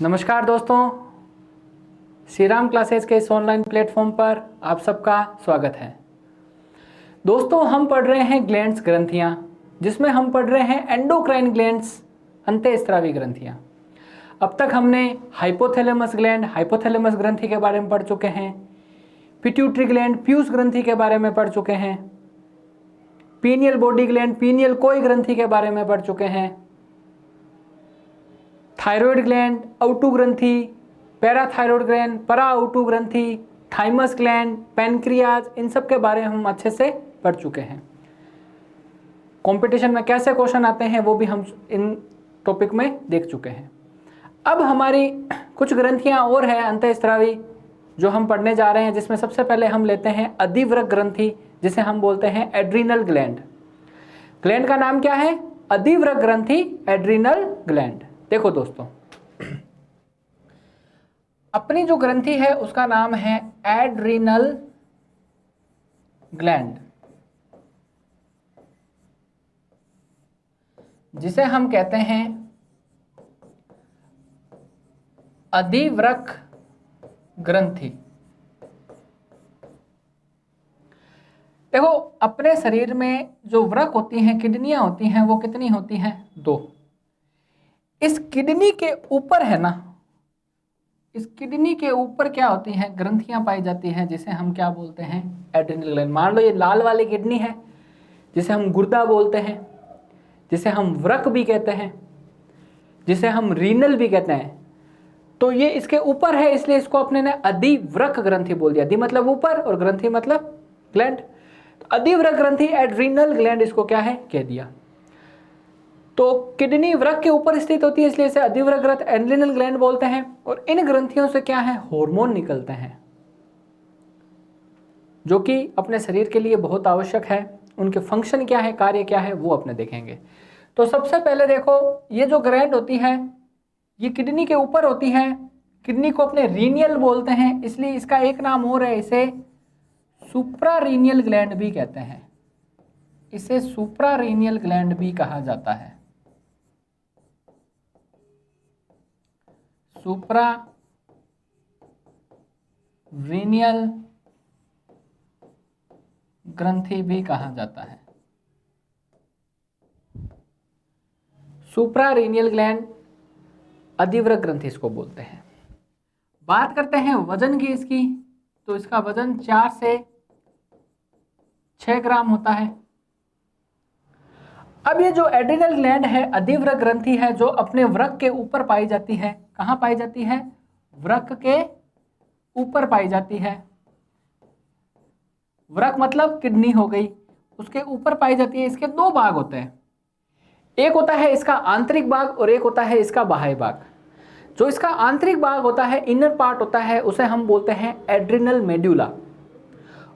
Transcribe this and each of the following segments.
नमस्कार दोस्तों, श्री राम क्लासेस के इस ऑनलाइन प्लेटफॉर्म पर आप सबका स्वागत है। दोस्तों, हम पढ़ रहे हैं ग्लैंड्स ग्रंथियां, जिसमें हम पढ़ रहे हैं एंडोक्राइन ग्लैंड्स अंतःस्रावी ग्रंथियां। अब तक हमने हाइपोथैलेमस ग्लैंड, हाइपोथैलेमस ग्रंथि के बारे में पढ़ चुके हैं, पिट्यूटरी ग्लैंड, पीयूष ग्रंथि के बारे में पढ़ चुके हैं, पीनियल बॉडी ग्लैंड, पीनियल कोई ग्रंथि के बारे में पढ़ चुके हैं, थायराइड ग्लैंड, आउटू ग्रंथि, पैराथायरॉयड ग्लैंड, परा आउटू ग्रंथि, थाइमस ग्लैंड, पैनक्रियाज, इन सब के बारे में हम अच्छे से पढ़ चुके हैं। कंपटीशन में कैसे क्वेश्चन आते हैं वो भी हम इन टॉपिक में देख चुके हैं। अब हमारी कुछ ग्रंथियां और है अंतःस्रावी जो हम पढ़ने जा रहे हैं, जिसमें सबसे पहले हम लेते हैं अधिवृक्क ग्रंथि, जिसे हम बोलते हैं एड्रीनल ग्लैंड। ग्लैंड का नाम क्या है? अधिवृक्क ग्रंथि, एड्रीनल ग्लैंड। देखो दोस्तों, अपनी जो ग्रंथि है उसका नाम है एड्रीनल ग्लैंड, जिसे हम कहते हैं अधिवृक्क ग्रंथि। देखो, अपने शरीर में जो वृक्क होती हैं, किडनियां होती हैं, वो कितनी होती हैं? 2। इस किडनी के ऊपर है ना, इस किडनी के ऊपर क्या होती हैं? ग्रंथियां पाई जाती हैं, जिसे हम क्या बोलते हैं? Adrenal gland. मान लो ये लाल वाली किडनी है, जिसे हम गुर्दा बोलते हैं, जिसे हम वृक्क भी कहते हैं, जिसे हम रीनल भी कहते हैं। तो ये इसके ऊपर है, इसलिए इसको अपने ने अधिवृक्क ग्रंथि बोल दिया। अधि मतलब ऊपर और ग्रंथि मतलब ग्लैंड। तो अधिवृक्क ग्रंथि, एड्रीनल ग्लैंड, इसको क्या है कह दिया। तो किडनी वृक्क के ऊपर स्थित होती है, इसलिए इसे अधिवृक्क ग्रंथि, एड्रीनल ग्लैंड बोलते हैं। और इन ग्रंथियों से क्या है? हार्मोन निकलते हैं, जो कि अपने शरीर के लिए बहुत आवश्यक है। उनके फंक्शन क्या है, कार्य क्या है, वो अपने देखेंगे। तो सबसे पहले देखो, ये जो ग्लैंड होती है ये किडनी के ऊपर होती है। किडनी को अपने रीनियल बोलते हैं, इसलिए इसका एक नाम और है, इसे सुप्रारीनियल ग्लैंड भी कहते हैं। इसे सुप्रारीनियल ग्लैंड भी कहा जाता है। सुप्रारीनियल ग्रंथि भी कहा जाता है। सुप्रारीनियल ग्लैंड, अधिवृक्क ग्रंथि इसको बोलते हैं। बात करते हैं वजन की इसकी, तो इसका वजन 4 से 6 ग्राम होता है। अब ये जो एड्रीनल ग्लैंड है, अधिवृक्क ग्रंथि है, जो अपने वृक्क के ऊपर पाई जाती है। कहाँ पाई जाती है? वृक्क के ऊपर पाई जाती है। वृक्क मतलब किडनी हो गई, उसके ऊपर पाई जाती है। इसके 2 भाग होते हैं, एक होता है इसका आंतरिक भाग और एक होता है इसका बाह्य भाग। जो इसका आंतरिक भाग होता है, इनर पार्ट होता है, उसे हम बोलते हैं एड्रिनल मेड्यूला।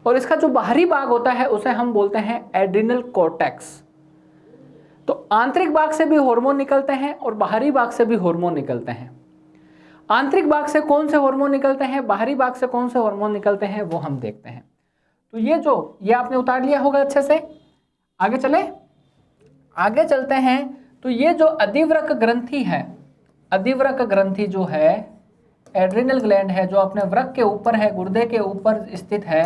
और इसका जो बाहरी भाग होता है उसे हम बोलते हैं एड्रिनल कॉर्टेक्स। तो आंतरिक भाग से भी हार्मोन निकलते हैं और बाहरी भाग से भी हार्मोन निकलते हैं। आंतरिक भाग से कौन से हार्मोन निकलते हैं, बाहरी भाग से कौन से हार्मोन निकलते हैं, वो हम देखते हैं। तो ये आपने उतार लिया होगा अच्छे से। आगे चलते हैं। तो ये जो अधिवृक्क ग्रंथि है, अधिवृक्क ग्रंथि जो है, एड्रिनल ग्लैंड है, जो अपने वृक्क के ऊपर है, गुर्दे के ऊपर स्थित है।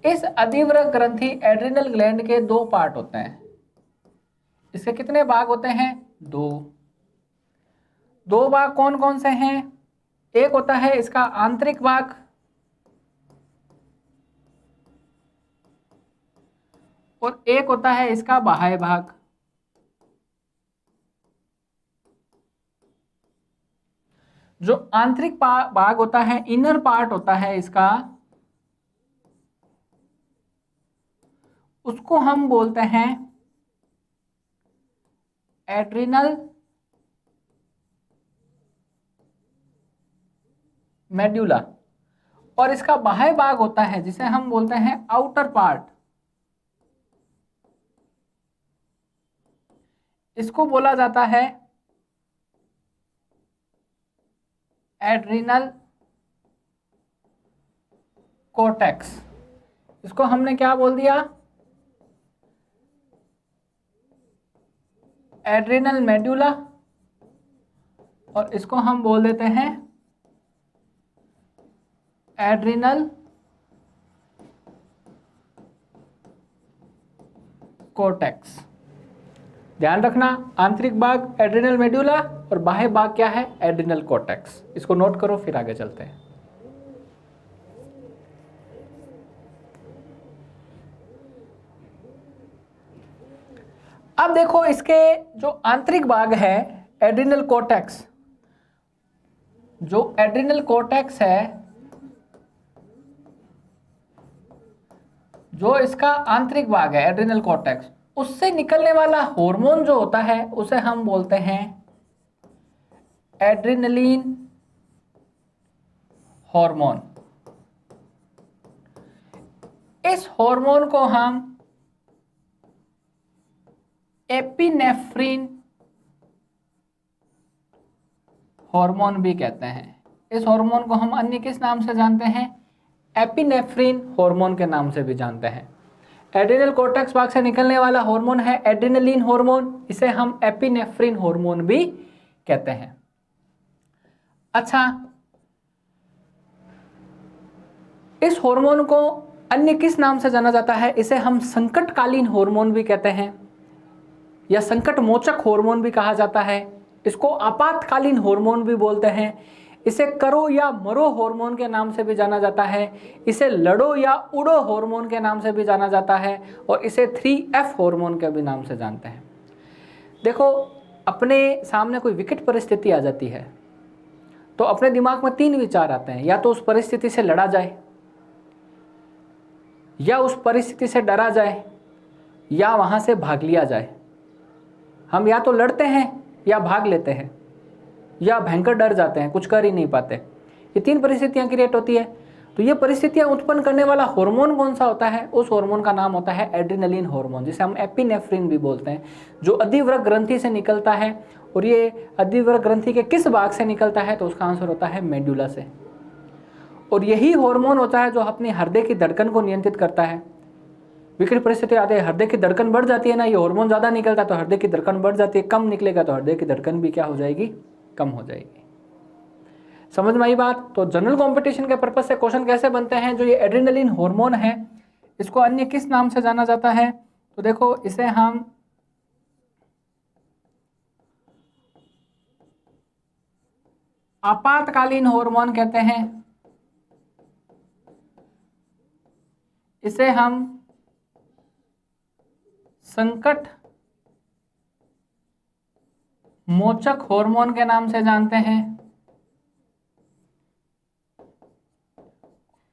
इस अधिवृक्क ग्रंथि एड्रिनल ग्लैंड के 2 पार्ट होते हैं। इसके कितने भाग होते हैं? 2 भाग कौन कौन से हैं? एक होता है इसका आंतरिक भाग और एक होता है इसका बाह्य भाग। जो आंतरिक भाग होता है, इनर पार्ट होता है इसका, उसको हम बोलते हैं एड्रिनल मेड्यूला। और इसका बाह्य भाग होता है जिसे हम बोलते हैं आउटर पार्ट, इसको बोला जाता है एड्रिनल कॉर्टेक्स। इसको हमने क्या बोल दिया? एड्रिनल मेड्यूला और इसको हम बोल देते हैं एड्रिनल कोर्टेक्स। ध्यान रखना, आंतरिक भाग एड्रिनल मेड्यूला और बाह्य भाग क्या है? Adrenal cortex. इसको नोट करो, फिर आगे चलते हैं। अब देखो, इसके जो आंतरिक भाग है एड्रिनल कोर्टेक्स, जो एड्रिनल कोर्टेक्स है, जो इसका आंतरिक भाग है एड्रिनल कोर्टेक्स, उससे निकलने वाला हार्मोन जो होता है उसे हम बोलते हैं एड्रिनलिन हार्मोन। इस हार्मोन को हम एपिनेफ्रिन हार्मोन भी कहते हैं। इस हार्मोन को हम अन्य किस नाम से जानते हैं? एपिनेफ्रिन हार्मोन के नाम से भी जानते हैं। एड्रिनल कोर्टेक्स भाग से निकलने वाला हार्मोन है एड्रिनलिन हार्मोन, इसे हम एपिनेफ्रिन हार्मोन भी कहते हैं। अच्छा, इस हार्मोन को अन्य किस नाम से जाना जाता है? इसे हम संकटकालीन हार्मोन भी कहते हैं या संकट मोचक हार्मोन भी कहा जाता है। इसको आपातकालीन हार्मोन भी बोलते हैं। इसे करो या मरो हार्मोन के नाम से भी जाना जाता है। इसे लड़ो या उड़ो हार्मोन के नाम से भी जाना जाता है और इसे 3F हार्मोन के भी नाम से जानते हैं। देखो, अपने सामने कोई विकट परिस्थिति आ जाती है तो अपने दिमाग में 3 विचार आते हैं, या तो उस परिस्थिति से लड़ा जाए, या उस परिस्थिति से डरा जाए, या वहां से भाग लिया जाए। हम या तो लड़ते हैं या भाग लेते हैं, या भयंकर डर जाते हैं, कुछ कर ही नहीं पाते। ये 3 परिस्थितियां क्रिएट होती है। तो ये परिस्थितियां उत्पन्न करने वाला हार्मोन कौन सा होता है? उस हार्मोन का नाम होता है एड्रिनलिन हार्मोन, जिसे हम एपिनेफ्रिन भी बोलते हैं, जो अधिवृक्क ग्रंथि से निकलता है। और ये अधिवृक्क ग्रंथि के किस भाग से निकलता है? तो उसका आंसर होता है मेडुला से। और यही हार्मोन होता है जो अपने हृदय की धड़कन को नियंत्रित करता है। विकट परिस्थिति आते हैं, हृदय की धड़कन बढ़ जाती है ना, ये हार्मोन ज्यादा निकलता है तो हृदय की धड़कन बढ़ जाती है, कम निकलेगा तो हृदय की धड़कन भी क्या हो जाएगी? कम हो जाएगी। समझ में आई बात? तो जनरल कंपटीशन के पर्पस से क्वेश्चन कैसे बनते हैं? जो ये एड्रिनलिन हार्मोन है, इसको अन्य किस नाम से जाना जाता है? तो देखो, इसे हम आपातकालीन हार्मोन कहते हैं, इसे हम संकट मोचक हार्मोन के नाम से जानते हैं।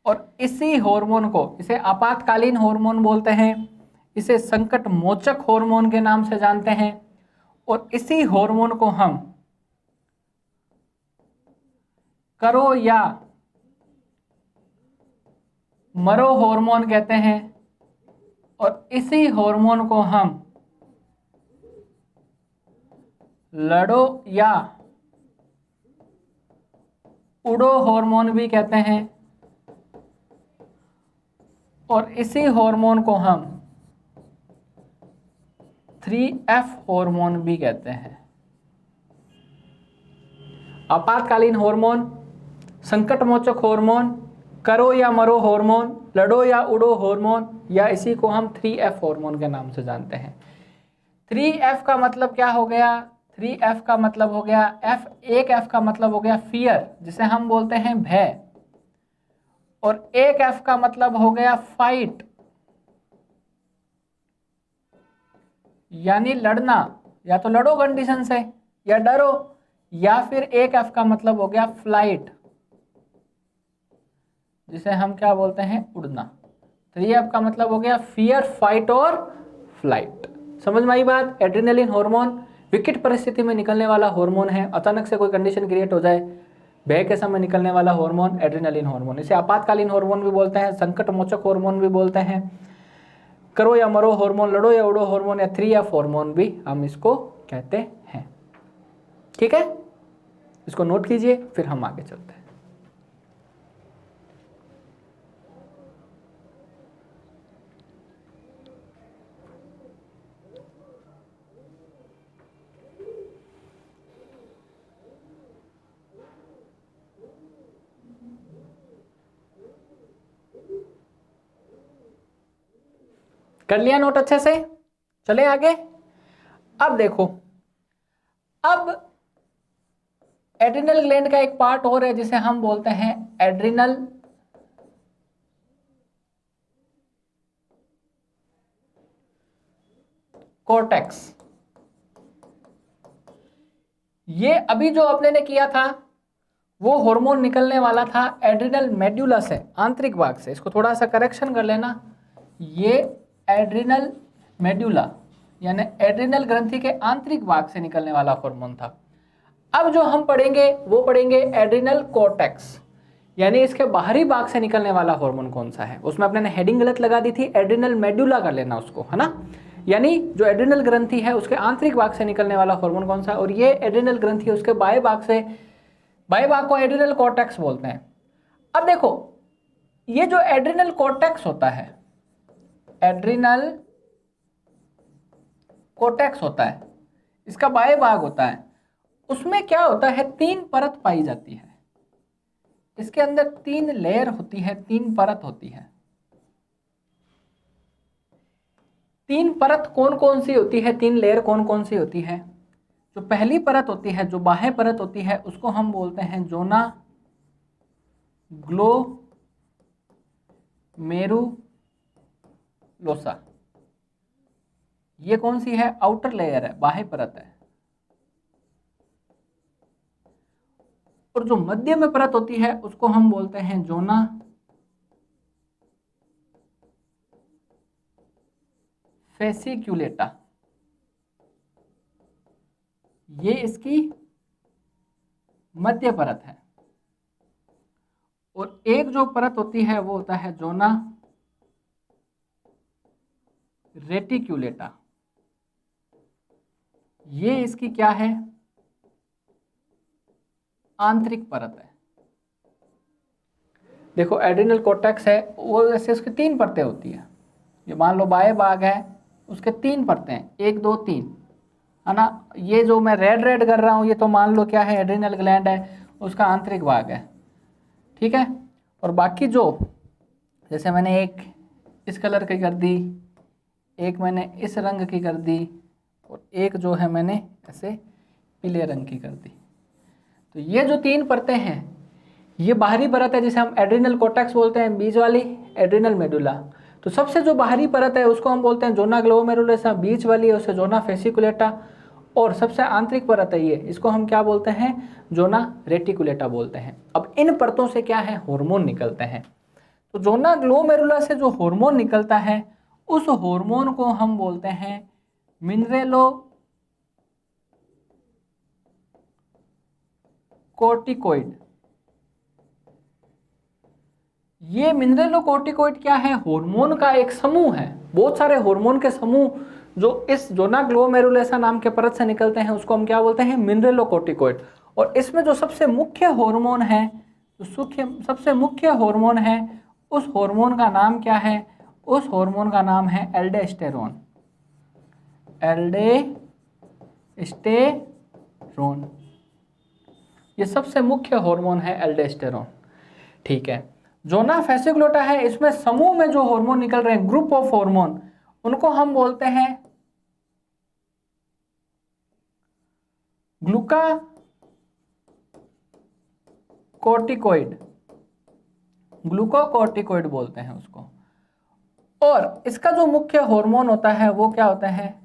और इसी हार्मोन को, इसे आपातकालीन हार्मोन बोलते हैं, इसे संकट मोचक हार्मोन के नाम से जानते हैं। और इसी हार्मोन को हम करो या मरो हार्मोन कहते हैं। और इसी हार्मोन को हम लड़ो या उड़ो हार्मोन भी कहते हैं। और इसी हार्मोन को हम 3F हार्मोन भी कहते हैं। आपातकालीन हार्मोन, संकटमोचक हार्मोन, करो या मरो हार्मोन, लड़ो या उड़ो हार्मोन, या इसी को हम 3F हार्मोन के नाम से जानते हैं। 3F का मतलब क्या हो गया? 3F का मतलब हो गया एक F का मतलब हो गया फियर, जिसे हम बोलते हैं भय। और एक F का मतलब हो गया फाइट, यानी लड़ना। या तो लड़ो कंडीशन से या डरो। या फिर एक F का मतलब हो गया फ्लाइट, जिसे हम क्या बोलते हैं? उड़ना। 3F का मतलब हो गया फियर, फाइट और फ्लाइट। समझ में आई बात? एड्रिनलिन हार्मोन विकट परिस्थिति में निकलने वाला हार्मोन है। अचानक से कोई कंडीशन क्रिएट हो जाए, भय के समय निकलने वाला हार्मोन एड्रिनलिन हार्मोन। इसे आपातकालीन हार्मोन भी बोलते हैं, संकट मोचक हार्मोन भी बोलते हैं, करो या मरो हार्मोन, लड़ो या उड़ो हार्मोन, या 3F हार्मोन भी हम इसको कहते हैं। ठीक है, इसको नोट कीजिए, फिर हम आगे चलते हैं। कर लिया नोट अच्छे से? चले आगे। अब देखो, अब एड्रिनल ग्लैंड का एक पार्ट और है जिसे हम बोलते हैं एड्रिनल कॉर्टेक्स। ये अभी जो अपने ने किया था वो हार्मोन निकलने वाला था एड्रिनल मेड्यूला से, आंतरिक भाग से। इसको थोड़ा सा करेक्शन कर लेना, ये एड्रिनल मेड्यूला यानी एड्रिनल ग्रंथि के आंतरिक भाग से निकलने वाला हार्मोन था। अब जो हम पढ़ेंगे वो पढ़ेंगे एड्रिनल कॉर्टेक्स, यानी इसके बाहरी भाग से निकलने वाला हार्मोन कौन सा है। उसमें अपने ने हेडिंग गलत लगा दी थी, एड्रिनल मेड्यूला कर लेना उसको, है ना। यानी जो एड्रिनल ग्रंथि है उसके आंतरिक भाग से निकलने वाला हार्मोन कौन सा है, और ये एड्रिनल ग्रंथि है उसके बाह्य भाग से, बाह्य भाग को एड्रिनल कॉर्टेक्स बोलते हैं। अब देखो, ये जो एड्रिनल कॉर्टेक्स होता है, एड्रिनल कॉर्टेक्स होता है, इसका बाह्य भाग होता है, उसमें क्या होता है, 3 परत पाई जाती है। इसके अंदर 3 लेयर होती है, 3 परत होती है। 3 परत कौन कौन सी होती है, 3 लेयर कौन कौन सी होती है? जो पहली परत होती है, जो बाह्य परत होती है, उसको हम बोलते हैं जोना ग्लोमेरुलोसा। ये कौन सी है, आउटर लेयर है, बाह्य परत है। और जो मध्य में परत होती है उसको हम बोलते हैं जोना फेसिक्युलेटा। ये इसकी मध्य परत है। और एक जो परत होती है वो होता है जोना रेटिक्युलेटा। ये इसकी क्या है, आंतरिक परत है। देखो एड्रिनल कॉर्टेक्स है वो, ऐसे उसकी 3 परतें होती है। ये मान लो बाह्य भाग है, उसके 3 परतें, 1 2 3, है ना। ये जो मैं रेड रेड कर रहा हूँ ये तो मान लो क्या है, एड्रिनल ग्लैंड है, उसका आंतरिक भाग है, ठीक है। और बाकी जो, जैसे मैंने एक इस कलर की कर दी, एक मैंने इस रंग की कर दी, और एक जो है मैंने ऐसे पीले रंग की कर दी। तो ये जो 3 परतें हैं, ये बाहरी परत है जिसे हम एड्रिनल कॉर्टेक्स बोलते हैं, बीच वाली एड्रिनल मेडुला। तो सबसे जो बाहरी परत है उसको हम बोलते हैं जोना ग्लोमेरुलोसा, बीच वाली है उसे जोना फेसिकुलेटा, और सबसे आंतरिक परत है ये, इसको हम क्या बोलते हैं, जोना रेटिकुलेटा बोलते हैं। अब इन परतों से क्या है, हार्मोन निकलते हैं। तो जोना ग्लोमेरुला से जो हार्मोन निकलता है उस हार्मोन को हम बोलते हैं मिनरेलो कोर्टिकोइड। ये मिनरेलोकोर्टिकोइड क्या है, हार्मोन का एक समूह है। बहुत सारे हार्मोन के समूह जो इस जोना ग्लोमेरुलोसा नाम के परत से निकलते हैं उसको हम क्या बोलते हैं, मिनरेलोकोर्टिकोइड। और इसमें जो सबसे मुख्य हार्मोन है, जो सबसे मुख्य हार्मोन है, उस हार्मोन का नाम क्या है, उस हार्मोन का नाम है एल्डोस्टेरोन। एल्डोस्टेरोन, ये सबसे मुख्य हार्मोन है एल्डोस्टेरोन, ठीक है। जोना फेसिकुलेटा है, इसमें समूह में जो हार्मोन निकल रहे हैं, ग्रुप ऑफ हार्मोन, उनको हम बोलते हैं ग्लूकाकोर्टिकोइड। ग्लूकोकोर्टिकोइड बोलते हैं उसको। और इसका जो मुख्य हार्मोन होता है वो क्या होता है,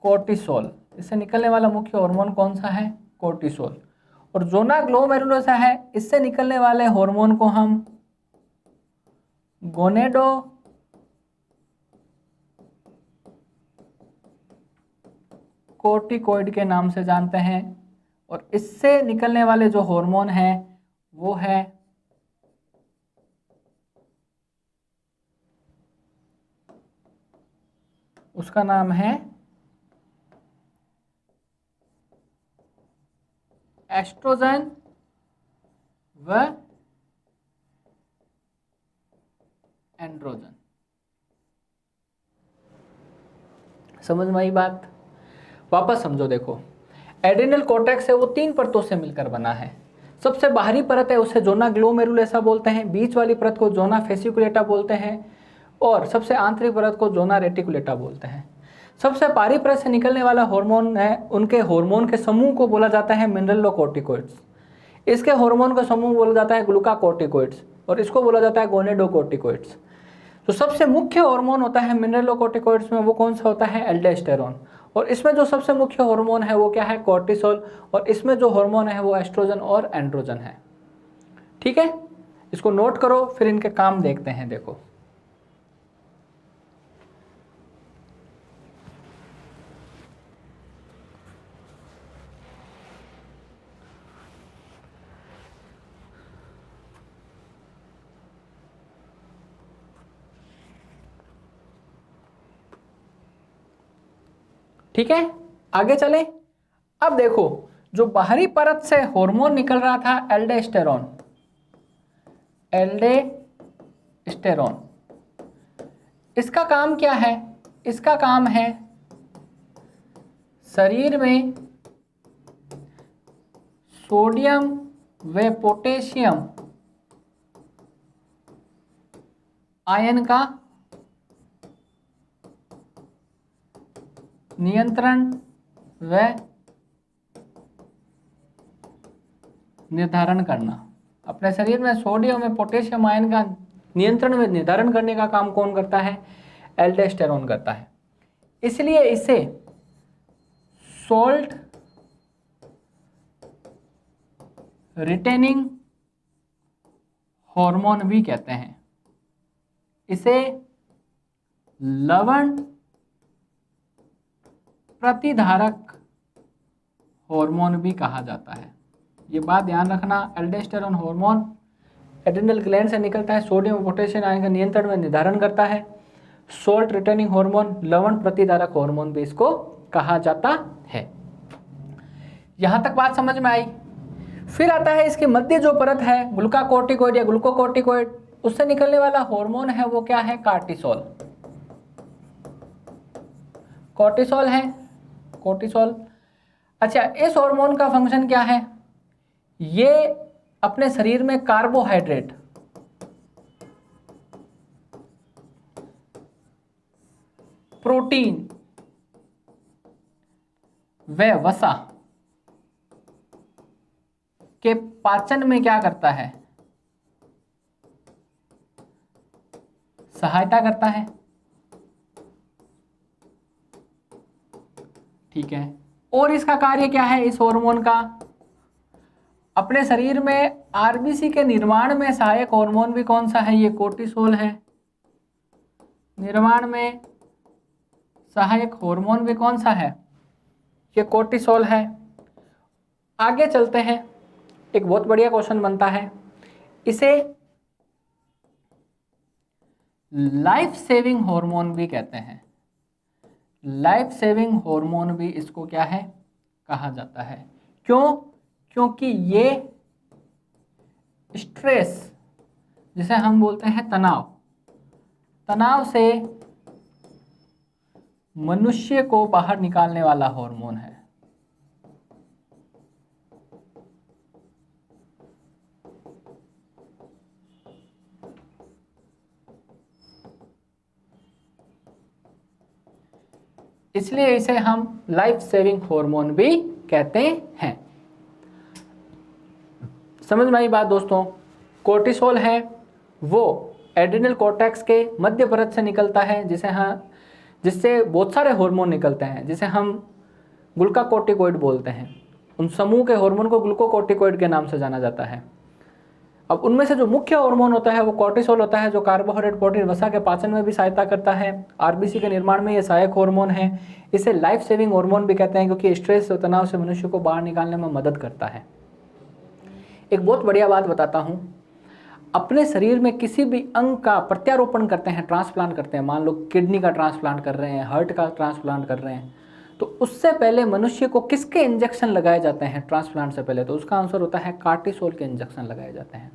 कोर्टिसोल। इससे निकलने वाला मुख्य हार्मोन कौन सा है, कोर्टिसोल। और जोना ग्लोमेरुलोसा है, इससे निकलने वाले हार्मोन को हम गोनेडोकोर्टिकोइड के नाम से जानते हैं। और इससे निकलने वाले जो हार्मोन है वो है उसका नाम है एस्ट्रोजन व एंड्रोजन। समझ में आई बात? वापस समझो, देखो एड्रिनल कॉर्टेक्स है वो 3 परतों से मिलकर बना है। सबसे बाहरी परत है उसे जोना ग्लोमेरुलोसा बोलते हैं, बीच वाली परत को जोना फेसिकुलेटा बोलते हैं, और सबसे आंतरिक परत को जोना रेटिकुलेटा बोलते हैं। सबसे बाहरी परत से निकलने वाला हार्मोन है, उनके हार्मोन के समूह को बोला जाता है मिनरलोकॉर्टिकॉइड्स। इसके हार्मोन का समूह बोला जाता है ग्लूकाकॉर्टिकॉइड्स और इसको बोला जाता है गोनेडोकॉर्टिकॉइड्स। तो सबसे मुख्य हार्मोन होता है मिनरलोकॉर्टिकॉइड्स में, वो कौन सा होता है? एल्डोस्टेरोन। और इसमें जो सबसे मुख्य हार्मोन है वो क्या है? कॉर्टिसोल। और इसमें जो हार्मोन है वो एस्ट्रोजन और एंड्रोजन है। ठीक है, इसको नोट करो, फिर इनके काम देखते हैं। देखो, ठीक है, आगे चले। अब देखो, जो बाहरी परत से हार्मोन निकल रहा था एल्डोस्टेरोन, एल्डोस्टेरोन, इसका काम क्या है? इसका काम है शरीर में सोडियम व पोटेशियम आयन का नियंत्रण व निर्धारण करना। अपने शरीर में सोडियम व पोटेशियम आयन का नियंत्रण व निर्धारण करने का काम कौन करता है? एल्डोस्टेरोन करता है। इसलिए इसे सोल्ट रिटेनिंग हार्मोन भी कहते हैं। इसे लवण प्रतिधारक हार्मोन भी कहा जाता है। ये बात ध्यान रखना, एल्डोस्टेरोन हार्मोन एड्रिनल ग्लैंड से निकलता है, सोडियम पोटेशियम आयन का नियंत्रण में निर्धारण करता है। सोल्ट रिटेनिंग हार्मोन, लवण प्रतिधारक हार्मोन भी इसको कहा जाता है। यहां तक बात समझ में आई? फिर आता है इसकी मध्य जो परत है ग्लूकाकॉर्टिकॉइड या ग्लूकोकॉर्टिकॉइड, उससे निकलने वाला हार्मोन है वो क्या है? कार्टिसोल। कॉर्टिसोल है, कॉर्टिसोल। अच्छा, इस हार्मोन का फंक्शन क्या है? ये अपने शरीर में कार्बोहाइड्रेट, प्रोटीन व वसा के पाचन में क्या करता है? सहायता करता है। ठीक है, और इसका कार्य क्या है इस हार्मोन का? अपने शरीर में आरबीसी के निर्माण में सहायक हार्मोन भी कौन सा है? ये कोर्टिसोल है। निर्माण में सहायक हार्मोन भी कौन सा है? ये कोर्टिसोल है। आगे चलते हैं, एक बहुत बढ़िया क्वेश्चन बनता है, इसे लाइफ सेविंग हार्मोन भी कहते हैं। लाइफ सेविंग हार्मोन भी इसको क्या है? कहा जाता है। क्यों? क्योंकि ये स्ट्रेस, जिसे हम बोलते हैं तनाव, तनाव से मनुष्य को बाहर निकालने वाला हार्मोन है। इसलिए इसे हम लाइफ सेविंग हार्मोन भी कहते हैं। समझ में आई बात दोस्तों? कोर्टिसोल है वो एड्रिनल कॉर्टेक्स के मध्य परत से निकलता है, जिससे बहुत सारे हार्मोन निकलते हैं, जिसे हम ग्लूकाकॉर्टिकॉइड बोलते हैं। उन समूह के हार्मोन को ग्लूकोकॉर्टिकॉइड के नाम से जाना जाता है। अब उनमें से जो मुख्य हार्मोन होता है वो कॉर्टिसोल होता है, जो कार्बोहाइड्रेट, प्रोटीन, वसा के पाचन में भी सहायता करता है। आरबीसी के निर्माण में ये सहायक हार्मोन है। इसे लाइफ सेविंग हार्मोन भी कहते हैं, क्योंकि स्ट्रेस और तनाव से मनुष्य को बाहर निकालने में मदद करता है। एक बहुत बढ़िया बात बताता हूँ, अपने शरीर में किसी भी अंग का प्रत्यारोपण करते हैं, ट्रांसप्लांट करते हैं, मान लो किडनी का ट्रांसप्लांट कर रहे हैं, हार्ट का ट्रांसप्लांट कर रहे हैं, तो उससे पहले मनुष्य को किसके इंजेक्शन लगाए जाते हैं ट्रांसप्लांट से पहले? तो उसका आंसर होता है कार्टिसोल के इंजेक्शन लगाए जाते हैं।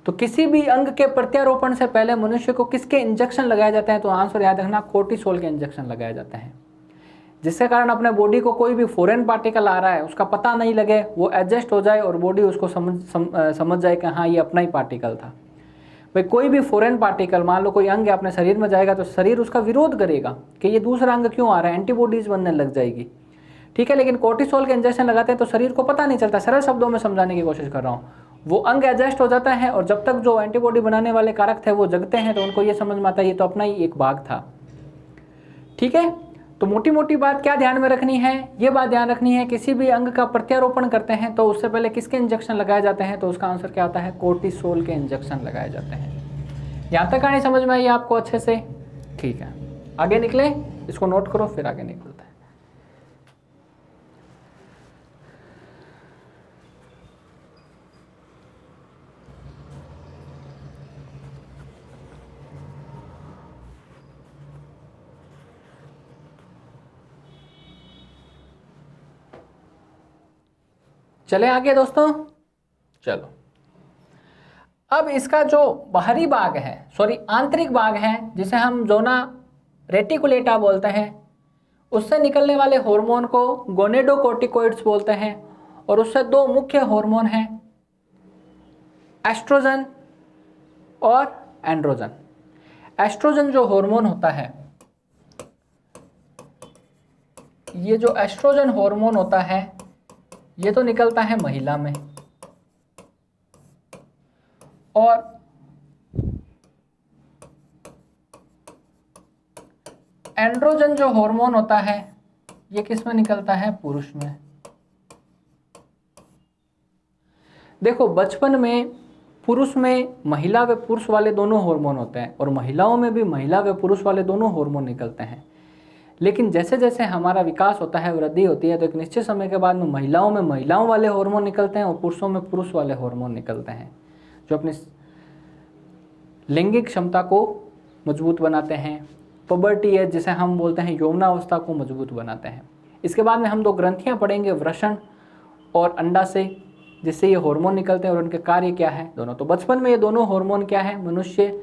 तो किसी भी अंग के प्रत्यारोपण से पहले मनुष्य को किसके इंजेक्शन लगाए जाते हैं? तो आंसर याद रखना, कोर्टिसोल के इंजेक्शन लगाए जाते हैं, जिसके कारण अपने बॉडी को कोई भी फॉरेन पार्टिकल आ रहा है उसका पता नहीं लगे, वो एडजस्ट हो जाए और बॉडी उसको समझ जाए कि हाँ ये अपना ही पार्टिकल था। भाई कोई भी फॉरेन पार्टिकल, मान लो कोई अंग अपने शरीर में जाएगा तो शरीर उसका विरोध करेगा कि ये दूसरा अंग क्यों आ रहा है, एंटीबॉडीज बनने लग जाएगी, ठीक है। लेकिन कोर्टिसोल के इंजेक्शन लगाते हैं तो शरीर को पता नहीं चलता, सरल शब्दों में समझाने की कोशिश कर रहा हूँ, वो अंग एडजस्ट हो जाता है और जब तक जो एंटीबॉडी बनाने वाले कारक थे वो जगते हैं तो उनको ये समझ में आता है ये तो अपना ही एक भाग था, ठीक है। तो मोटी मोटी बात क्या ध्यान में रखनी है, ये बात ध्यान रखनी है किसी भी अंग का प्रत्यारोपण करते हैं तो उससे पहले किसके इंजेक्शन लगाए जाते हैं, तो उसका आंसर क्या आता है, कोर्टिसोल के इंजेक्शन लगाए जाते हैं। यहाँ तक कहानी समझ में आई आपको अच्छे से, ठीक है। आगे निकले, इसको नोट करो फिर आगे निकलते हैं। चले आगे दोस्तों, चलो। अब इसका जो बाहरी भाग है, सॉरी आंतरिक भाग है, जिसे हम जोना रेटिकुलेटा बोलते हैं, उससे निकलने वाले हार्मोन को गोनेडोकोर्टिकोइड्स बोलते हैं और उससे दो मुख्य हार्मोन हैं, एस्ट्रोजन और एंड्रोजन। एस्ट्रोजन जो हार्मोन होता है, ये जो एस्ट्रोजन हार्मोन होता है ये तो निकलता है महिला में, और एंड्रोजन जो हार्मोन होता है ये किस में निकलता है, पुरुष में। देखो बचपन में पुरुष में महिला व पुरुष वाले दोनों हार्मोन होते हैं और महिलाओं में भी महिला व पुरुष वाले दोनों हार्मोन निकलते हैं, लेकिन जैसे जैसे हमारा विकास होता है, वृद्धि होती है, तो एक निश्चित समय के बाद में महिलाओं वाले हार्मोन निकलते हैं और पुरुषों में पुरुष वाले हार्मोन निकलते हैं, जो अपनी लैंगिक क्षमता को मजबूत बनाते हैं। पबर्टी एज जिसे हम बोलते हैं, यौवनावस्था को मजबूत बनाते हैं। इसके बाद में हम दो ग्रंथियां पढ़ेंगे, वृषण और अंडाशय, जिससे ये हार्मोन निकलते हैं और उनके कार्य क्या है दोनों। तो बचपन में ये दोनों हार्मोन क्या है, मनुष्य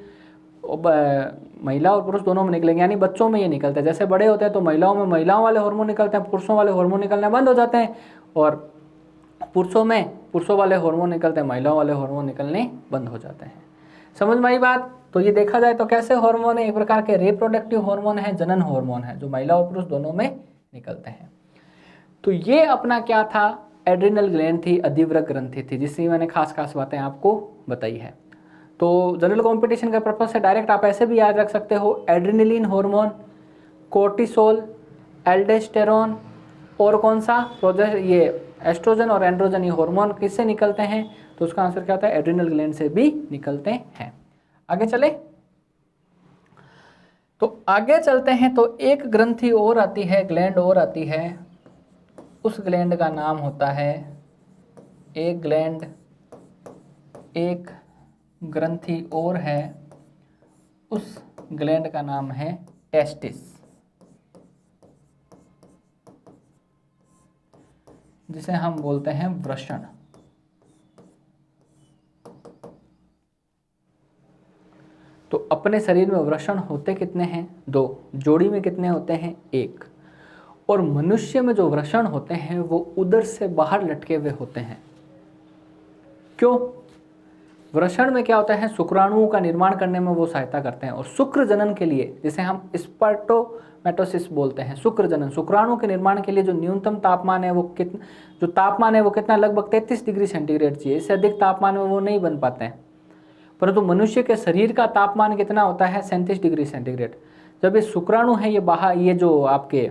महिला और पुरुष दोनों में निकलेंगे, यानी बच्चों में ये निकलते हैं। जैसे बड़े होते हैं तो महिलाओं में महिलाओं वाले हार्मोन निकलते हैं, पुरुषों वाले हार्मोन निकलने बंद हो जाते हैं, और पुरुषों में पुरुषों वाले हार्मोन निकलते हैं, महिलाओं वाले हार्मोन निकलने बंद हो जाते हैं। समझ में आई बात। तो ये देखा जाए तो कैसे हार्मोन है, एक प्रकार के रिप्रोडक्टिव हार्मोन है, जनन हार्मोन है, जो महिला और पुरुष दोनों में निकलते हैं। तो ये अपना क्या था, एड्रिनल ग्लैंड थी, अधिवृक्क ग्रंथि थी, जिससे मैंने खास खास बातें आपको बताई है। तो जनरल कॉम्पिटिशन के पर्पज से डायरेक्ट आप ऐसे भी याद रख सकते हो, एड्रिनलिन हार्मोन, कोर्टिसोल, एल्डोस्टेरोन और कौन सा प्रोजेस्ट, ये एस्ट्रोजन और एंड्रोजन, ये हार्मोन किससे निकलते हैं, तो उसका आंसर क्या होता है, एड्रिनल ग्लैंड से भी निकलते हैं। आगे चले, तो आगे चलते हैं। तो एक ग्रंथि और आती है, ग्लैंड और आती है, उस ग्लैंड का नाम होता है, एक ग्लैंड, एक ग्रंथि और है, उस ग्लैंड का नाम है टेस्टिस, जिसे हम बोलते हैं वृषण। तो अपने शरीर में वृषण होते कितने हैं, दो, जोड़ी में कितने होते हैं, एक, और मनुष्य में जो वृषण होते हैं वो उदर से बाहर लटके हुए होते हैं। क्यों, वृषण में क्या होता है, शुक्राणुओं का निर्माण करने में वो सहायता करते हैं, और शुक्र जनन के लिए, जिसे हम स्पर्टोमेटोसिस बोलते हैं, शुक्र जनन, शुक्राणु के निर्माण के लिए जो न्यूनतम तापमान है वो कितना, लगभग 33 डिग्री सेंटीग्रेड चाहिए, इससे अधिक तापमान में वो नहीं बन पाते हैं। परंतु मनुष्य के शरीर का तापमान कितना होता है, 37 डिग्री सेंटीग्रेड। जब ये शुक्राणु है, ये जो आपके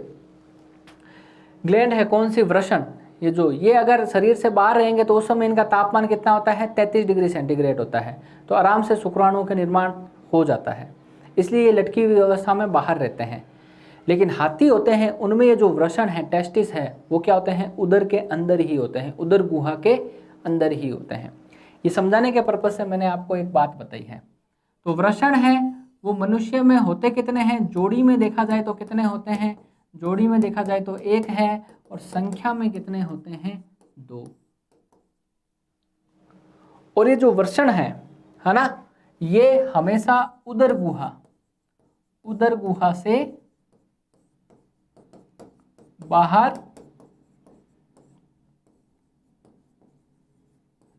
ग्लैंड है, कौन सी, वृषण, ये अगर शरीर से बाहर रहेंगे तो उस समय इनका तापमान कितना होता है, 33 डिग्री सेंटीग्रेड होता है। तो आराम से शुक्राणुओं का निर्माण हो जाता है, इसलिए ये लटकी हुई अवस्था में बाहर रहते हैं। लेकिन हाथी होते हैं, उनमें ये जो वृषण है, टेस्टिस है, वो क्या होते हैं, उदर के अंदर ही होते हैं, उदर गुहा के अंदर ही होते हैं। ये समझाने के पर्पज से मैंने आपको एक बात बताई है। तो वृषण है वो मनुष्य में होते कितने हैं, जोड़ी में देखा जाए तो कितने होते हैं, जोड़ी में देखा जाए तो एक है, और संख्या में कितने होते हैं, दो। और ये जो वृषण है ना, ये हमेशा उदर गुहा से बाहर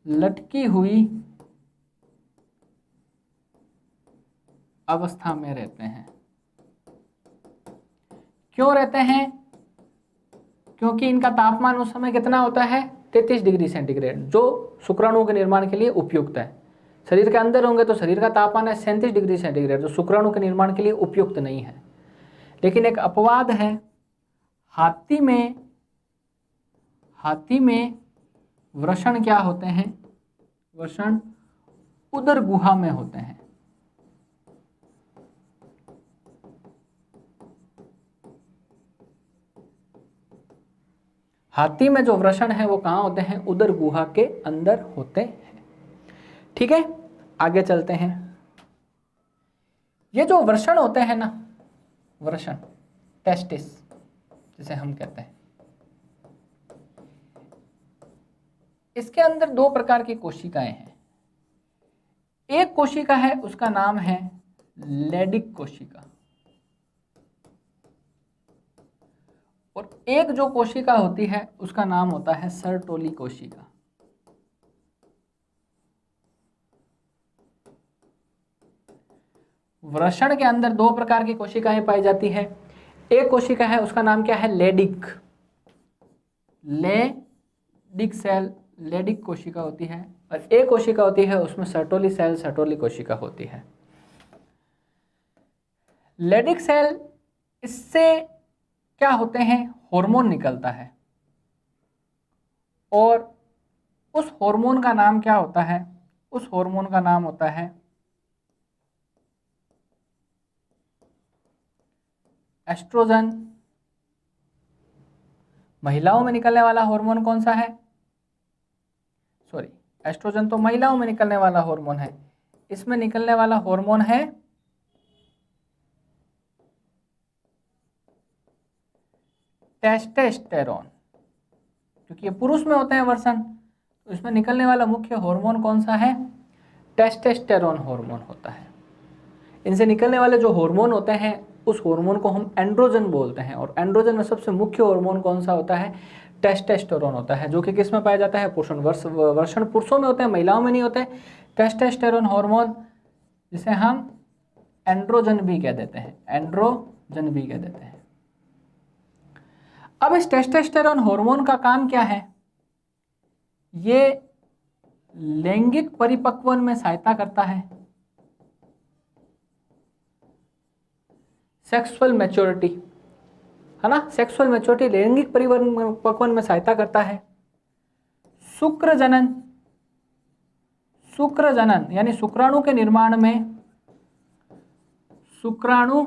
लटकी हुई अवस्था में रहते हैं। क्यों रहते हैं? क्योंकि इनका तापमान उस समय कितना होता है? 33 डिग्री सेंटीग्रेड, जो शुक्राणुओं के निर्माण के लिए उपयुक्त है। शरीर के अंदर होंगे तो शरीर का तापमान है 37 डिग्री सेंटीग्रेड, जो शुक्राणु के निर्माण के लिए उपयुक्त नहीं है। लेकिन एक अपवाद है, हाथी में वृषण क्या होते हैं? वृषण उदर गुहा में होते हैं। हाथी में जो वृषण है वो कहाँ होते हैं? उदर गुहा के अंदर होते हैं। ठीक है, आगे चलते हैं। ये जो वृषण होते हैं ना, वृषण, टेस्टिस जिसे हम कहते हैं, इसके अंदर दो प्रकार की कोशिकाएं हैं। एक कोशिका है उसका नाम है लेडिक कोशिका, और एक जो कोशिका होती है उसका नाम होता है सर्टोली कोशिका। वृषण के अंदर दो प्रकार की कोशिकाएं पाई जाती है। एक कोशिका है उसका नाम क्या है? लेडिक सेल, लेडिक कोशिका होती है, और एक कोशिका होती है उसमें सर्टोली सेल, सर्टोली कोशिका होती है। लेडिक सेल, इससे क्या होते हैं? हार्मोन निकलता है, और उस हार्मोन का नाम क्या होता है? उस हार्मोन का नाम होता है एस्ट्रोजन। महिलाओं में निकलने वाला हार्मोन कौन सा है? सॉरी, एस्ट्रोजन तो महिलाओं में निकलने वाला हार्मोन है। इसमें निकलने वाला हार्मोन है टेस्टोस्टेरोन। क्योंकि ये पुरुष में होते हैं वृषण, तो इसमें निकलने वाला मुख्य हार्मोन कौन सा है? टेस्टोस्टेरोन हार्मोन होता है। इनसे निकलने वाले जो हार्मोन होते हैं उस हार्मोन को हम एंड्रोजन बोलते हैं, और एंड्रोजन में सबसे मुख्य हार्मोन कौन सा होता है? टेस्टोस्टेरोन होता है, जो कि किस में पाया जाता है? वृषण पुरुषों में होते हैं, महिलाओं में नहीं होते। टेस्टोस्टेरोन हार्मोन जिसे हम एंड्रोजन भी कह देते हैं, एंड्रोजन भी कह देते हैं। अब इस टेस्टोस्टेरोन हार्मोन का काम क्या है? ये लैंगिक परिपक्वन में सहायता करता है, सेक्सुअल मैच्योरिटी, है ना, सेक्सुअल मैच्योरिटी, लैंगिक परिपक्वन में सहायता करता है। शुक्र जनन यानी शुक्राणु के निर्माण में, शुक्राणु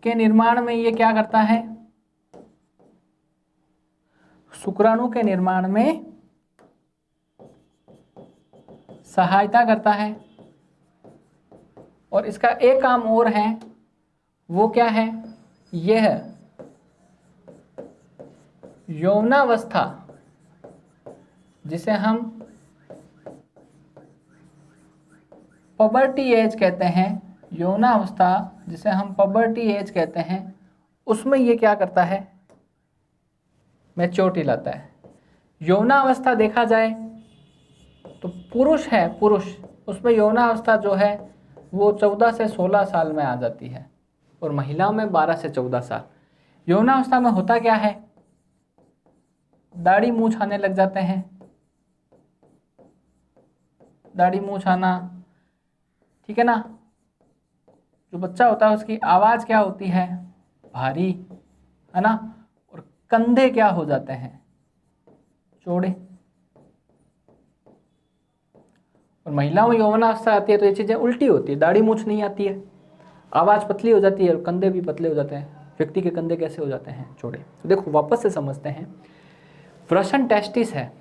के निर्माण में ये क्या करता है? शुक्राणु के निर्माण में सहायता करता है। और इसका एक काम और है, वो क्या है? यह यौवनावस्था, जिसे हम पबर्टी एज कहते हैं, यौवनावस्था जिसे हम पबर्टी एज कहते हैं, उसमें ये क्या करता है? मैच्योरिटी लाता है। यौवनावस्था देखा जाए तो पुरुष है, पुरुष, उसमें यौवनावस्था जो है वो 14 से 16 साल में आ जाती है, और महिलाओं में 12 से 14 साल। यौवनावस्था में होता क्या है? दाढ़ी मूंछ आने लग जाते हैं, दाढ़ी मूंछ आना, ठीक है ना। जो बच्चा होता है उसकी आवाज़ क्या होती है? भारी, है ना, और कंधे क्या हो जाते हैं? चौड़े। और महिलाओं में यौवनावस्था आती है तो ये चीज़ें उल्टी होती है, दाढ़ी मूंछ नहीं आती है, आवाज़ पतली हो जाती है और कंधे भी पतले हो जाते हैं। व्यक्ति के कंधे कैसे हो जाते हैं? चौड़े। तो देखो वापस से समझते हैं, वृषण टेस्टिस है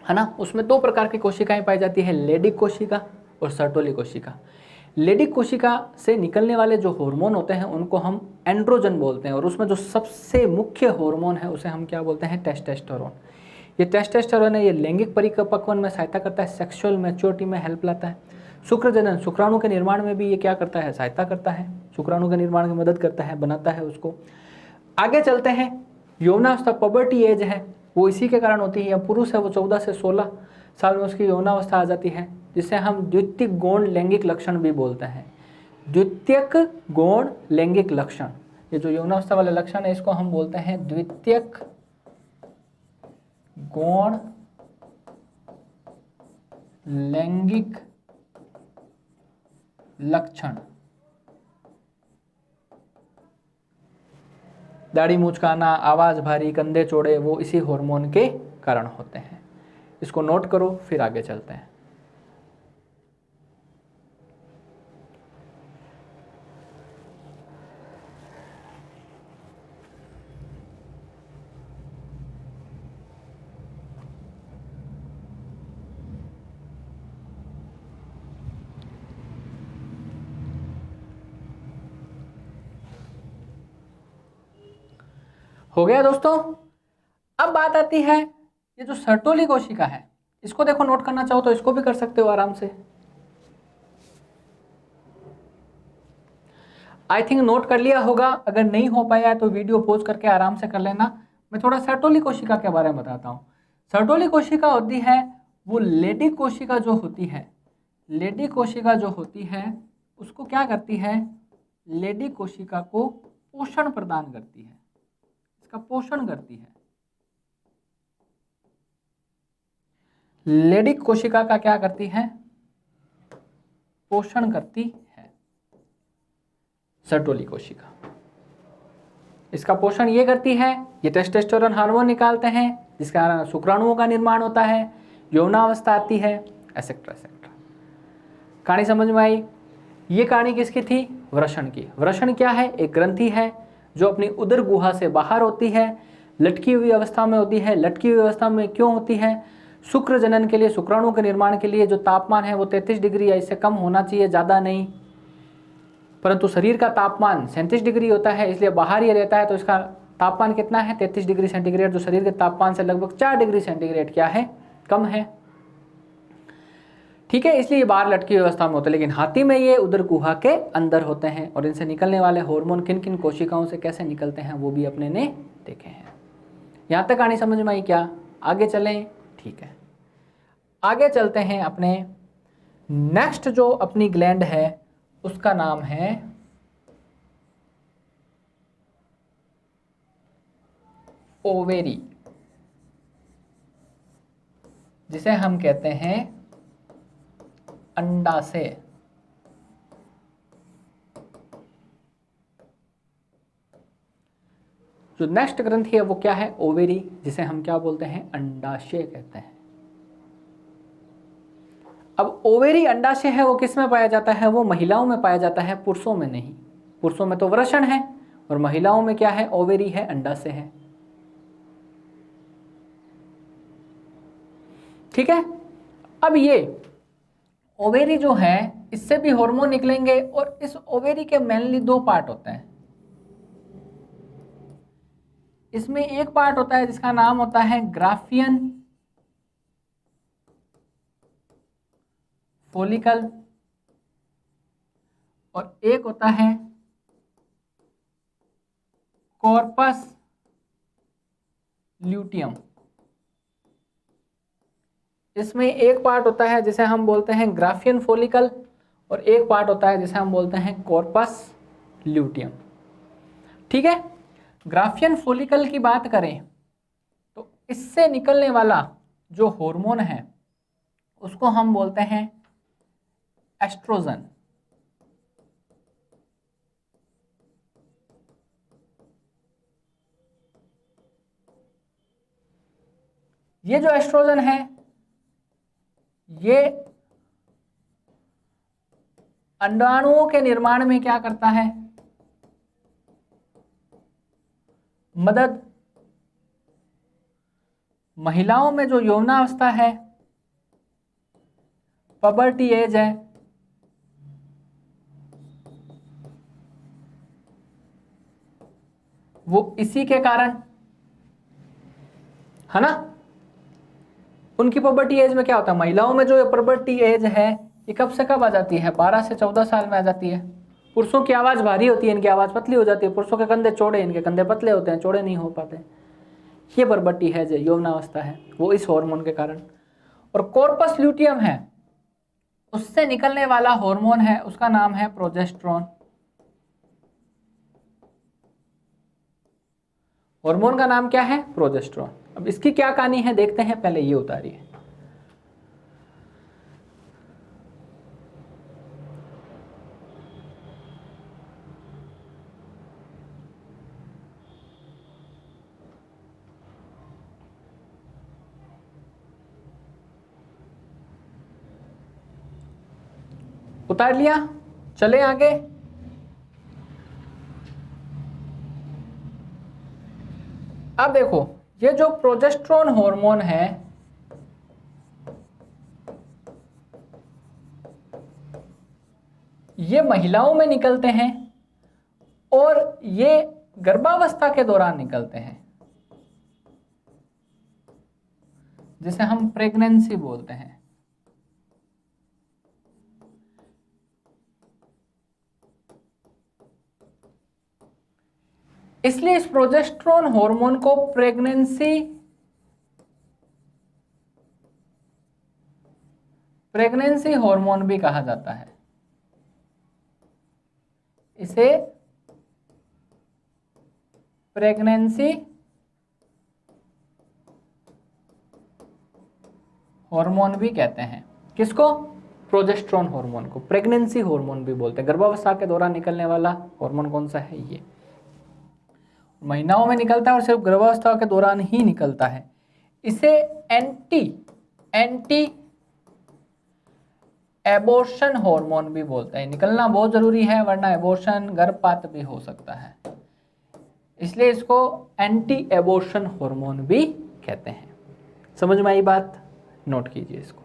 ना, उसमें दो प्रकार की कोशिकाएं पाई जाती है, लेडिक कोशिका और सर्टोली कोशिका। लेडिक कोशिका से निकलने वाले जो हार्मोन होते हैं उनको हम एंड्रोजन बोलते हैं, और उसमें जो सबसे मुख्य हार्मोन है उसे हम क्या बोलते हैं? टेस्टोस्टेरोन। ये टेस्टोस्टेरोन है, ये लैंगिक परिपक्वन में सहायता करता है, सेक्सुअल मैच्योरिटी में हेल्प लाता है। शुक्रजनन, शुक्राणु के निर्माण में भी ये क्या करता है? सहायता करता है, शुक्राणु के निर्माण में मदद करता है, बनाता है उसको। आगे चलते हैं, यौवनावस्था पबर्टी एज है, वो इसी के कारण होती है। या पुरुष है वो 14 से 16 साल में उसकी यौवनावस्था आ जाती है, जिसे हम द्वितीयक गौण लैंगिक लक्षण भी बोलते हैं। द्वितीयक गौण लैंगिक लक्षण, ये जो यौनावस्था वाला लक्षण है इसको हम बोलते हैं द्वितीयक गौण लैंगिक लक्षण। दाढ़ी मुचकाना, आवाज भारी, कंधे चौड़े, वो इसी हार्मोन के कारण होते हैं। इसको नोट करो, फिर आगे चलते हैं। हो गया दोस्तों। अब बात आती है ये जो सर्टोली कोशिका है, इसको देखो, नोट करना चाहो तो इसको भी कर सकते हो आराम से। आई थिंक नोट कर लिया होगा, अगर नहीं हो पाया तो वीडियो पॉज करके आराम से कर लेना। मैं थोड़ा सर्टोली कोशिका के बारे में बताता हूँ। सर्टोली कोशिका होती है वो लेडी कोशिका जो होती है, लेडी कोशिका जो होती है उसको क्या करती है, लेडी कोशिका को पोषण प्रदान करती है, इसका पोषण करती है। लेडी कोशिका का क्या करती है, पोषण करती है सर्टोली कोशिका। इसका पोषण ये करती है, ये टेस्टोस्टेरोन हार्मोन निकालते हैं जिसके कारण शुक्राणुओं का निर्माण होता है, यौनावस्था आती है, एसेट्रा एसेट्रा। कहानी समझ में आई? ये कहानी किसकी थी? वृषण की। वृषण क्या है? एक ग्रंथि है जो अपनी उदर गुहा से बाहर होती है, लटकी हुई अवस्था में होती है। लटकी हुई अवस्था में क्यों होती है? शुक्र जनन के लिए, शुक्राणु के निर्माण के लिए जो तापमान है वो 33 डिग्री या इससे कम होना चाहिए, ज़्यादा नहीं। परंतु शरीर का तापमान 37 डिग्री होता है, इसलिए बाहर ही रहता है, तो इसका तापमान कितना है? 33 डिग्री सेंटीग्रेड, जो शरीर के तापमान से लगभग 4 डिग्री सेंटीग्रेड क्या है? कम है। ठीक है, इसलिए बाहर लटकी अवस्था में होते हैं। लेकिन हाथी में ये उदर गुहा के अंदर होते हैं, और इनसे निकलने वाले हार्मोन किन किन कोशिकाओं से कैसे निकलते हैं वो भी अपने ने देखे हैं। यहाँ तक कहानी समझ में आई क्या? आगे चलें? ठीक है, आगे चलते हैं। अपने नेक्स्ट जो अपनी ग्लैंड है उसका नाम है ओवेरी, जिसे हम कहते हैं अंडाशय। जो नेक्स्ट ग्रंथि है वो क्या है? ओवेरी, जिसे हम क्या बोलते हैं? अंडाशय कहते हैं। अब ओवेरी अंडाशय है वो किस में पाया जाता है? वो महिलाओं में पाया जाता है, पुरुषों में नहीं। पुरुषों में तो वृषण है, और महिलाओं में क्या है? ओवेरी है, अंडाशय है। ठीक है, अब ये ओवेरी जो है इससे भी हार्मोन निकलेंगे, और इस ओवेरी के मेनली 2 पार्ट होते हैं। इसमें एक पार्ट होता है जिसका नाम होता है ग्राफियन फोलिकल, और एक होता है कॉर्पस ल्यूटियम। इसमें एक पार्ट होता है जिसे हम बोलते हैं ग्राफियन फोलिकल, और एक पार्ट होता है जिसे हम बोलते हैं कॉर्पस ल्यूटियम। ठीक है, ग्राफियन फोलिकल की बात करें तो इससे निकलने वाला जो हार्मोन है उसको हम बोलते हैं एस्ट्रोजन। ये जो एस्ट्रोजन है ये अंडाणुओं के निर्माण में क्या करता है? मदद। महिलाओं में जो यौनावस्था है, पबर्टी एज है, वो इसी के कारण है ना। उनकी पबर्टी एज में क्या होता है? महिलाओं में जो पबर्टी एज है ये कब से कब आ जाती है? 12 से 14 साल में आ जाती है। पुरुषों की आवाज़ भारी होती है, इनकी आवाज़ पतली हो जाती है। पुरुषों के कंधे चौड़े, इनके कंधे पतले होते हैं, चौड़े नहीं हो पाते। ये पबर्टी है जो यौनावस्था है वो इस हार्मोन के कारण। और कॉर्पस ल्यूटियम है उससे निकलने वाला हार्मोन है उसका नाम है प्रोजेस्टेरॉन। हार्मोन का नाम क्या है? प्रोजेस्टेरॉन। अब इसकी क्या कहानी है देखते हैं, पहले ये उतारिए। उतार लिया, चले आगे। अब देखो ये जो प्रोजेस्टेरॉन हार्मोन है ये महिलाओं में निकलते हैं और ये गर्भावस्था के दौरान निकलते हैं, जिसे हम प्रेगनेंसी बोलते हैं। इसलिए इस प्रोजेस्टेरॉन हार्मोन को प्रेगनेंसी हार्मोन भी कहा जाता है। इसे प्रेगनेंसी हार्मोन भी कहते हैं। किसको? प्रोजेस्टेरॉन हार्मोन को प्रेगनेंसी हार्मोन भी बोलते हैं। गर्भावस्था के दौरान निकलने वाला हार्मोन कौन सा है? ये महिलाओं में निकलता है और सिर्फ गर्भावस्था के दौरान ही निकलता है। इसे एंटी एबॉर्शन हार्मोन भी बोलते हैं। निकलना बहुत जरूरी है वरना एबॉर्शन गर्भपात भी हो सकता है, इसलिए इसको एंटी एबॉर्शन हार्मोन भी कहते हैं। समझ में आई बात? नोट कीजिए इसको।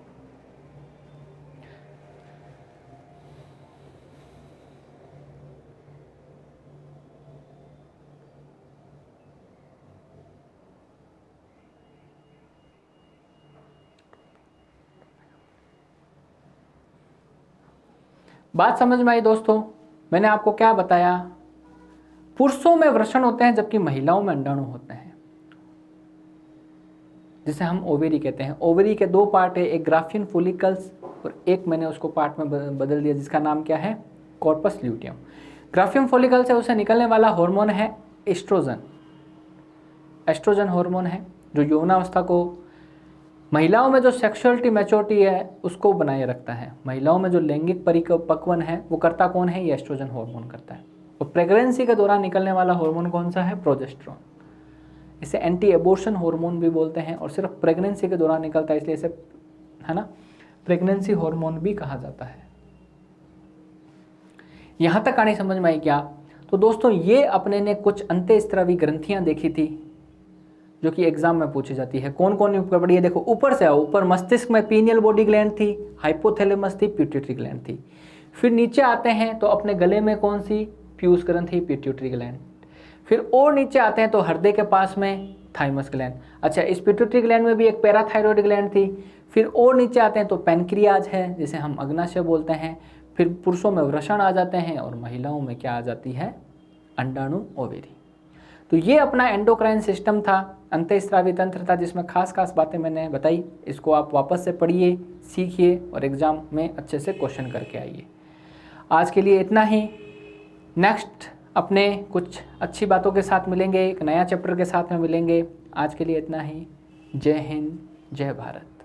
बात समझ में आई दोस्तों? मैंने आपको क्या बताया? पुरुषों में वृषण होते हैं जबकि महिलाओं में अंडाणु होते हैं, जिसे हम ओवेरी कहते हैं। ओवेरी के दो पार्ट है, एक ग्राफियन फोलिकल्स और एक मैंने उसको पार्ट में बदल दिया जिसका नाम क्या है? Corpus luteum. ग्राफियन फोलिकल से उसे निकलने वाला हार्मोन है एस्ट्रोजन। एस्ट्रोजन हार्मोन है जो यौवनावस्था को, महिलाओं में जो सेक्सुअलिटी मैच्योरिटी है उसको बनाए रखता है। महिलाओं में जो लैंगिक परिपक्वन है वो करता कौन है? ये एस्ट्रोजन हार्मोन करता है। और प्रेगनेंसी के दौरान निकलने वाला हार्मोन कौन सा है? प्रोजेस्टेरॉन। इसे एंटी एबॉर्शन हार्मोन भी बोलते हैं और सिर्फ प्रेगनेंसी के दौरान निकलता है, इसलिए इसे, है ना, प्रेगनेंसी हार्मोन भी कहा जाता है। यहां तक कहानी समझ में आई क्या? तो दोस्तों ये अपने ने कुछ अंतःस्रावी ग्रंथियां देखी थी जो कि एग्जाम में पूछी जाती है। कौन कौन पढ़ी है? देखो ऊपर से आओ। ऊपर मस्तिष्क में पीनियल बॉडी ग्लैंड थी, हाइपोथैलेमस थी, पिट्यूटरी ग्लैंड थी। फिर नीचे आते हैं तो अपने गले में कौन सी? पीयूष ग्रंथि, पिट्यूटरी ग्लैंड। फिर और नीचे आते हैं तो हृदय के पास में थाइमस ग्लैंड। अच्छा, इस पिट्यूटरी ग्लैंड में भी एक पैराथायरॉयड ग्लैंड थी। फिर और नीचे आते हैं तो पैनक्रियाज है जिसे हम अग्नाशय बोलते हैं। फिर पुरुषों में वृषण आ जाते हैं और महिलाओं में क्या आ जाती है? अंडाणु, ओवेरी। तो ये अपना एंडोक्राइन सिस्टम था, अंतःस्रावी तंत्र था, जिसमें खास खास बातें मैंने बताई। इसको आप वापस से पढ़िए, सीखिए और एग्जाम में अच्छे से क्वेश्चन करके आइए। आज के लिए इतना ही। नेक्स्ट अपने कुछ अच्छी बातों के साथ मिलेंगे, एक नया चैप्टर के साथ में मिलेंगे। आज के लिए इतना ही। जय हिंद, जय भारत।